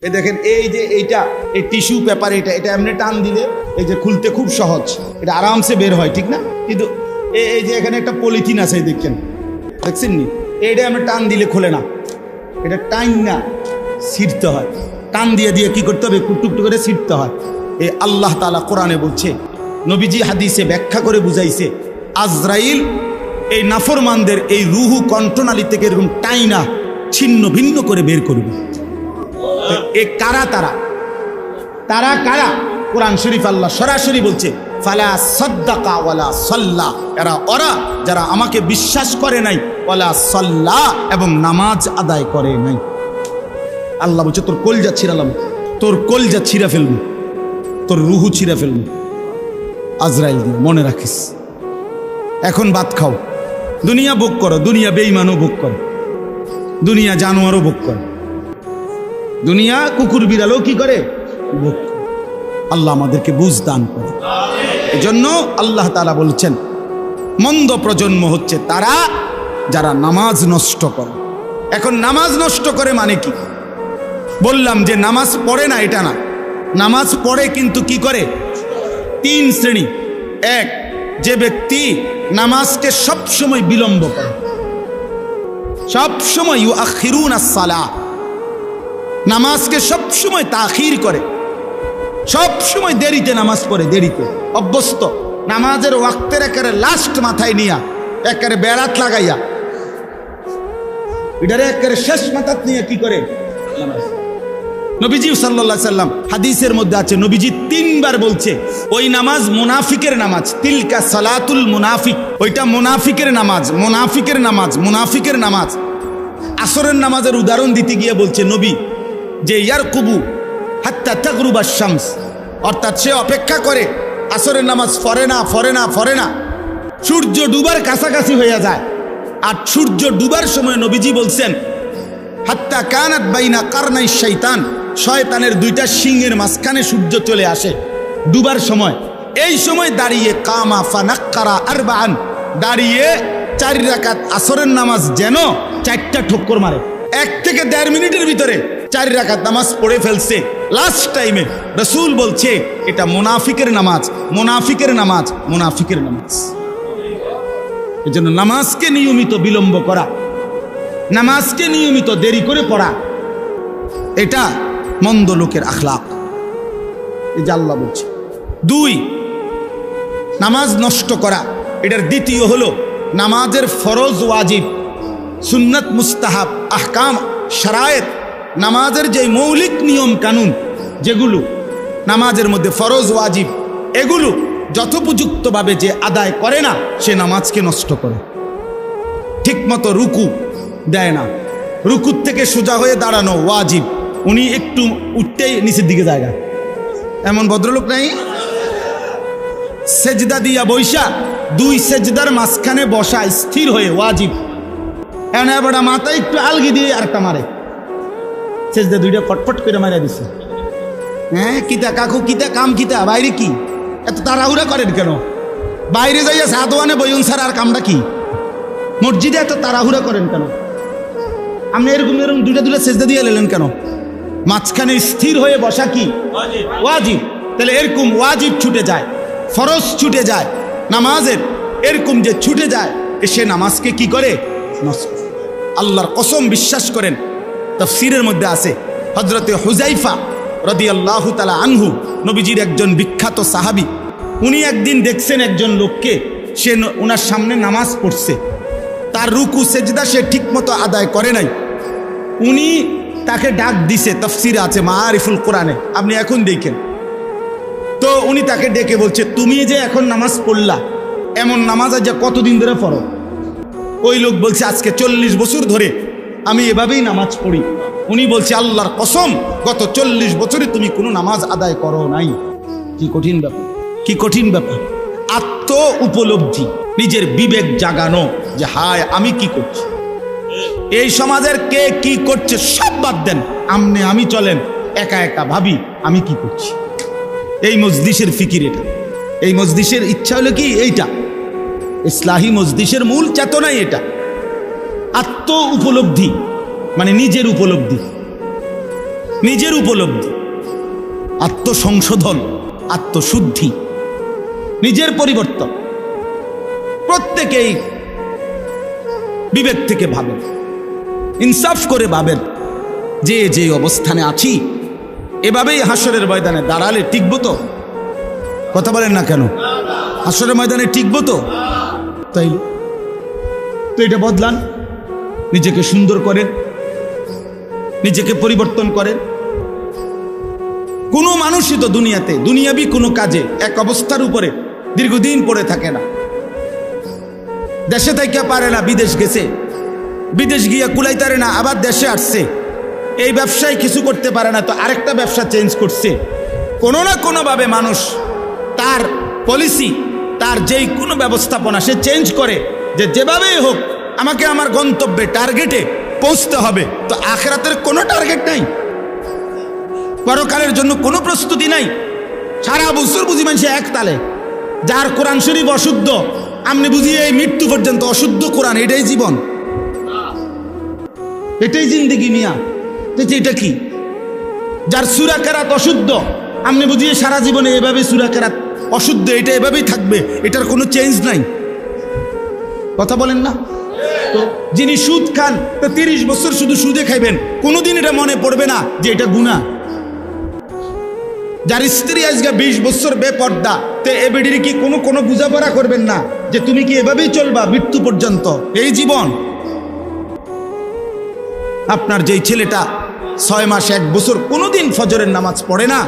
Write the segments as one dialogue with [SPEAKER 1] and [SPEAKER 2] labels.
[SPEAKER 1] এই দেখেন, এই যে এইটা, এই টিস্যু পেপার, এটা এমনি টান দিলে এই যে খুলতে খুব সহজ, এটা আরামসে বের হয়, ঠিক না? কিন্তু এই যে এখানে একটা পলিথিন আছে, দেখছেন নি, এইটা এমনি টান দিলে খোলে না, এটা টাইম না ছিঁড়তে হয়, টান দিয়ে দিয়ে কি করতে হবে, টুকটুক করে ছিঁড়তে হয়। এই আল্লাহ তাআলা কোরআনে বলছে, নবীজি হাদিসে ব্যাখ্যা করে বুঝাইছে, আজরাইল এই নাফরমানদের এই রুহু কণ্ঠনালী থেকে এরকম টাইনা ছিন্ন ভিন্ন করে বের করবে। এ কারা? তারা কারা? কোরআন শরীফ আল্লাহ সরাসরি বলছে, ফালা সাদ্দাকা ওয়ালা সাল্লা, ওরা যারা আমাকে বিশ্বাস করে নাই, ওয়ালা সাল্লা, এবং নামাজ আদায় করে নাই। আল্লাহ বলছে, তোর কলজা ছিঁড়ালাম, তোর কলজা ছিঁড়া ফেলবো, তোর রুহু ছিঁড়া ফেলবো আজরাইল দিয়ে, মনে রাখিস। এখন ভাত খাও, দুনিয়া ভোগ করো, দুনিয়া বেঈমানও ভোগ করো, দুনিয়া জানোয়ারও ভোগ করে, দুনিয়া কুকুর বিড়ালও কি করে, ভোগ করে। আল্লাহ আমাদেরকে বুঝ দান করে। এজন্য আল্লাহ তাআলা বলছেন, মন্দ প্রজন্ম হচ্ছে তারা যারা নামাজ নষ্ট করে। এখন নামাজ নষ্ট করে মানে কি? বললাম যে নামাজ পড়ে না, এটা না, নামাজ পড়ে কিন্তু কি করে? তিন শ্রেণী। এক, যে ব্যক্তি নামাজকে সবসময় বিলম্ব করে, সবসময় ইউআখিরুনাস সালাহ, নামাজকে সবসময় তাখির করে, সবসময় দেরিতে নামাজ পড়ে, দেরিতে অভ্যস্ত, নামাজের ওয়াক্তের একেবারে লাস্ট মাথায় নিয়া, একেবারে বেড়াত লাগাইয়া, এটারে একেবারে শেষ মাথাত নিয়ে কি করে নামাজ। নবীজি সাল্লাল্লাহু আলাইহি সাল্লাম হাদিসের মধ্যে আছে, নবীজি 3 বার বলছে, ওই নামাজ মুনাফিকের নামাজ, তিলকা সালাতুল মুনাফিক, ওইটা মুনাফিকের নামাজ, মুনাফিকের নামাজ, মুনাফিকের নামাজ। আসরের নামাজের উদাহরণ দিতে গিয়ে বলছে নবী যে ইয়ারকুবু হাত্তা তাগরুবাশ শামস, অর্থাৎ সে অপেক্ষা করে, আসরের নামাজ পড়ে না, সূর্য ডুবার কাছাকাছি হয়ে যায়। আর সূর্য ডুবার সময় নবীজি বলছেন, হাত্তা কানাত বাইনা কারনাই শাইতান, শয়তানের 2টা শিংয়ের মাঝখানে সূর্য চলে আসে ডুবার সময়। এই সময় দাঁড়িয়ে কামা ফানাক্কারা আরবাআন, দাঁড়িয়ে 4 রাকাত আসরের নামাজ যেন 4টা ঠক্কর মারে, 1 থেকে 1.5 মিনিটের ভিতরে 4 রাকাত নামাজ পড়ে ফেলছে লাস্ট টাইমে। রাসূল বলছে এটা মুনাফিকের নামাজ, মুনাফিকের নামাজ, মুনাফিকের নামাজ। এজন্য নামাজকে নিয়মিত বিলম্ব করা, নামাজকে নিয়মিত দেরি করে পড়া, এটা মন্দ লোকের আখলাক। এই যে আল্লাহ বলছে। 2, নামাজ নষ্ট করা, এটার দ্বিতীয় হলো নামাজের ফরজ ওয়াজিব, সুন্নাত মুস্তাহাব, আহকাম শারায়েত, নামাজের যে মৌলিক নিয়ম কানুন যেগুলো নামাজের মধ্যে ফরজ ওয়াজিব, এগুলো যথোপযুক্তভাবে যে আদায় করে না, সে নামাজকে নষ্ট করে। ঠিকমতো রুকু দেয় না, রুকুর থেকে সোজা হয়ে দাঁড়ানো ওয়াজিব, উনি একটু উঠতেই নিচের দিকে জায়গা, এমন ভদ্রলোক নাই। সেজদা দিয়া বৈশা 2 সেজদার মাঝখানে বসা স্থির হয়ে ওয়াজিব, এবার মাথায় একটু আলগি দিয়ে আরেকটা মারে, সেজদা 2টা ফটফট করে মারা দিছে। হ্যাঁ, কিতা কাকু, কিতা কাম, কিতা বাইরে কি এত তাড়াহুড়া করেন কেন? বাইরে যাইয়া সাদওয়ানে বইন স্যার, আর কামটা কি? মসজিদে এত তাড়াহুড়া করেন কেন? আপনি এরকম 2টা সেজদা দিয়ে নিলেন কেন? মাঝখানে স্থির হয়ে বসা কি ওয়াজিব? তাহলে এরকম ওয়াজিব ছুটে যায়, ফরজ ছুটে যায় নামাজের, এরকম যে ছুটে যায়, সে নামাজকে কি করে? নষ্ট। আল্লাহর কসম, বিশ্বাস করেন, তাফসীরের মধ্যে আছে, হযরতে হুযাইফা রাদিয়াল্লাহু তাআলা আনহু, নবীজির একজন বিখ্যাত সাহাবী, উনি একদিন দেখছেন একজন লোককে, সে ওনার সামনে নামাজ পড়ছে, তার রুকু সেজদা সে ঠিকমতো আদায় করে নাই। উনি তাকে ডাক দিছে, তাফসীরে আছে, মাআরিফুল কোরআনে, আপনি এখন দেখেন। তো উনি তাকে ডেকে বলছে, তুমি যে এখন নামাজ পড়লা, এমন নামাজ আজ কতদিন ধরে পড়ো? ওই লোক বলছে, আজকে 40 বছর ধরে আমি এভাবেই নামাজ পড়ি। উনি বলছে, আল্লাহর কসম, গত 40 বছরে তুমি কোনো নামাজ আদায় করো নাই। কি কঠিন ব্যাপার, কি কঠিন ব্যাপার। আত্ম উপলব্ধি, নিজের বিবেক জাগানো যে হায় আমি কি করছি, এই সমাজের কে কি করছে সব বাদ দেন, আমি চলেন, একা একা ভাবি আমি কি করছি। এই মজলিসের ফিকির এটা, এই মজলিসের ইচ্ছা হলো কি এইটা, ইসলাহি মজলিসের মূল চেতনাই এটা, আত্ম উপলব্ধি, মানে নিজের উপলব্ধি। নিজের উপলব্ধি, আত্মসংশোধন, আত্মশুদ্ধি, নিজের পরিবর্তন। প্রত্যেকেই বিবেক থেকে ভাবেন, ইনসাফ করে ভাবেন যে যে অবস্থানে আছি এভাবেই হাসরের ময়দানে দাঁড়ালে টিকবো তো? কথা বলেন না কেন? হাসরের ময়দানে টিকবো তো? তাই তো এটা বদলান, নিজেকে সুন্দর করেন, নিজেকে পরিবর্তন করেন। কোনো মানুষই তো দুনিয়াতে দুনিয়াবি কোনো কাজে এক অবস্থার উপরে দীর্ঘদিন পড়ে থাকে না। দেশে থেকে পারে না, বিদেশ গেছে, বিদেশ গিয়া কুলাইতারে না, আবার দেশে আসছে। এই ব্যবসায় কিছু করতে পারে না, তো আরেকটা ব্যবসা চেঞ্জ করছে। কোনো না কোনোভাবে মানুষ তার পলিসি, তার যেই কোনো ব্যবস্থাপনা সে চেঞ্জ করে, যে যেভাবেই হোক আমাকে আমার গন্তব্যে টার্গেটে পৌঁছতে হবে। তো আখিরাতের কোনো টার্গেট নাই, পরকালের জন্য কোনো প্রস্তুতি নাই। সারা বছর বুঝি মানুষ এক তালে, যার কোরআন শরীফ অশুদ্ধ, আপনি বুঝি এই মৃত্যু পর্যন্ত অশুদ্ধ কোরআন, এটাই জীবন, এটাই জিন্দেগি মিয়া। এটা কি? যার সূরা কেরাত অশুদ্ধ, আপনি বুঝিয়ে সারা জীবনে এভাবে সূরা কেরাত অশুদ্ধ, এটা এভাবেই থাকবে, এটার কোনো চেঞ্জ নাই। কথা বলেন না? তো যিনি সুদ খান, তো 30 বছর শুধু সুদে খাইবেন, কোনোদিন এটা মনে পড়বে না যে এটা গুনাহ। যার স্ত্রী আজকে 20 বছর বেপর্দা, তো এ বেডির কি কোনো বুঝাপড়া করবেন না যে তুমি কি এভাবেই চলবা মৃত্যু পর্যন্ত? এই জীবন। আপনার যেই ছেলেটা 6 মাস 1 বছর কোনোদিন ফজরের নামাজ পড়ে না,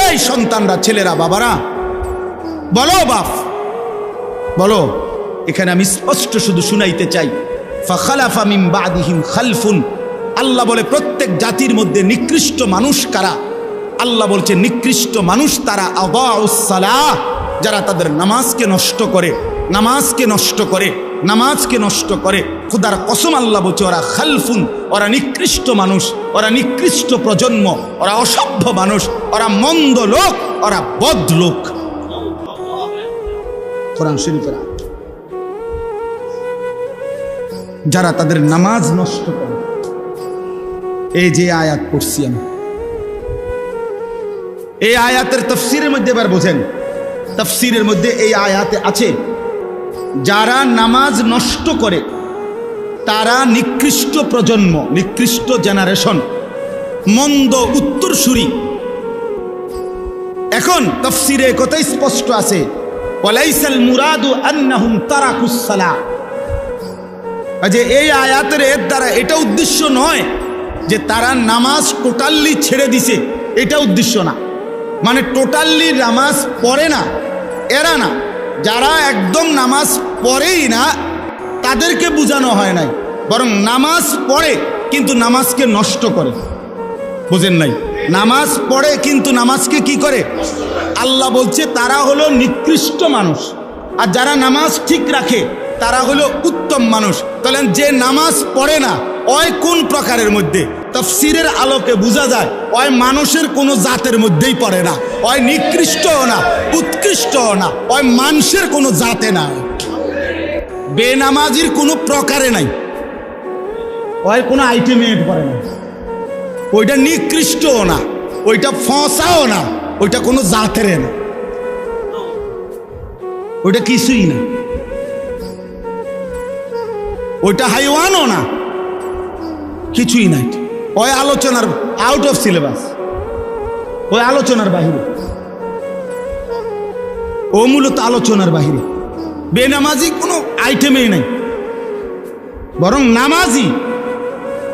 [SPEAKER 1] এই সন্তানরা, ছেলেরা, বাবারা বলো, বাপ বলো, এখানে আমি স্পষ্ট শুধু শুনাইতে চাই, ফাখালাফা মিন বাদিহিম খালফুন। আল্লাহ বলে প্রত্যেক জাতির মধ্যে নিকৃষ্ট মানুষ কারা? আল্লাহ বলছে নিকৃষ্ট মানুষ তারা আদাউস সালাহ, যারা তাদের নামাজকে নষ্ট করে, নামাজকে নষ্ট করে, নামাজকে নষ্ট করে। খোদার কসম আল্লাহ বলছে ওরা খালফুন, ওরা নিকৃষ্ট মানুষ, ওরা নিকৃষ্ট প্রজন্ম, ওরা অসভ্য মানুষ, ওরা মন্দ লোক, ওরা বদ লোক। কোরআন শরীফের যারা তাদের নামাজ নষ্ট করে। এই যে আয়াত পড়ছি আমি, এই আয়াতের তাফসীরের মধ্যে এবার বোঝেন, তাফসীরের মধ্যে এই আয়াতে আছে যারা নামাজ নষ্ট করে তারা নিকৃষ্ট প্রজন্ম, নিকৃষ্ট জেনারেশন, মন্দ উত্তরসূরি। এখন তাফসীরে কথাই স্পষ্ট আছে, ওয়ালাইসাল মুরাদু আন্নাহুম তারাকুস সালাহ। যে এই আয়াতের এর দ্বারা এটা উদ্দেশ্য নয় যে তারা নামাজ টোটালি ছেড়ে দিছে, এটা উদ্দেশ্য না। মানে টোটালি নামাজ পড়ে না এরা না, যারা একদম নামাজ পড়েই না তাদেরকে বোঝানো হয় নাই, বরং নামাজ পড়ে কিন্তু নামাজকে নষ্ট করে। বুঝেন নাই? নামাজ পড়ে কিন্তু নামাজকে কি করে? আল্লাহ বলছে তারা হলো নিকৃষ্ট মানুষ, আর যারা নামাজ ঠিক রাখে তারা হলো উত্তম মানুষ। তাহলে যে নামাজ পড়ে না ওই কোন প্রকারের মধ্যে? তাফসীরের আলোকে বোঝা যায় ওই মানুষের কোনো জাতের মধ্যেই পড়ে না, ওই নিকৃষ্টও না, উৎকৃষ্টও না, ওই মানুষের কোনো জাতে না, বেনামাজির কোনো প্রকারে নাই, ওই কোনো আইটেমে পড়ে না। ওইটা নিকৃষ্টও না, ওইটা ফসাও না, ওইটা কোনো জাতের না, ওইটা কিছুই না, ওইটা হাইওয়ানও না, কিছুই নাই। ওই আলোচনার আউট অফ সিলেবাস, ওই আলোচনার বাহিরে, ও মূলত আলোচনার বাহিরে। বেনামাজি কোনো আইটেমেই নাই, বরং নামাজি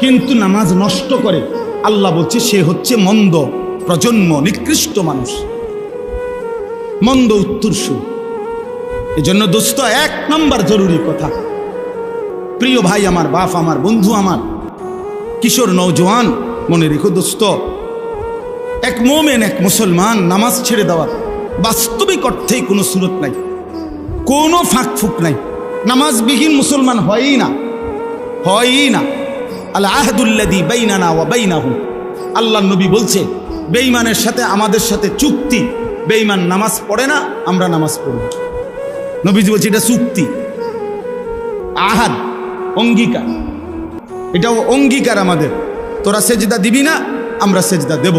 [SPEAKER 1] কিন্তু নামাজ নষ্ট করে। আল্লাহ বলছে সে হচ্ছে মন্দ প্রজন্ম, নিকৃষ্ট মানুষ, মন্দ উত্তরসূরি। এজন্য দোস্ত 1 নম্বর জরুরি কথা, প্রিয় ভাই আমার, বাপ আমার, বন্ধু আমার, কিশোর নওজোয়ান, মনে রেখো দোস্ত, এক মোমেন, এক মুসলমান নামাজ ছেড়ে দেওয়ার বাস্তবিক অর্থেই কোনো সুরত নাই, কোনো ফাঁক ফুক নাই। নামাজবিহীন মুসলমান হয়ই না, হয়ই না। আল আহদুল্লাযী বাইনানা ওয়া বাইনাহুম, আল্লাহর নবী বলছে বেঈমানের সাথে আমাদের সাথে চুক্তি, বেঈমান নামাজ পড়ে না, আমরা নামাজ পড়ব। নবীজি বলছে এটা চুক্তি, আহাদ, অঙ্গীকার, এটাও অঙ্গীকার আমাদের। তোরা সেজদা দিবি না, আমরা সেজদা দেব।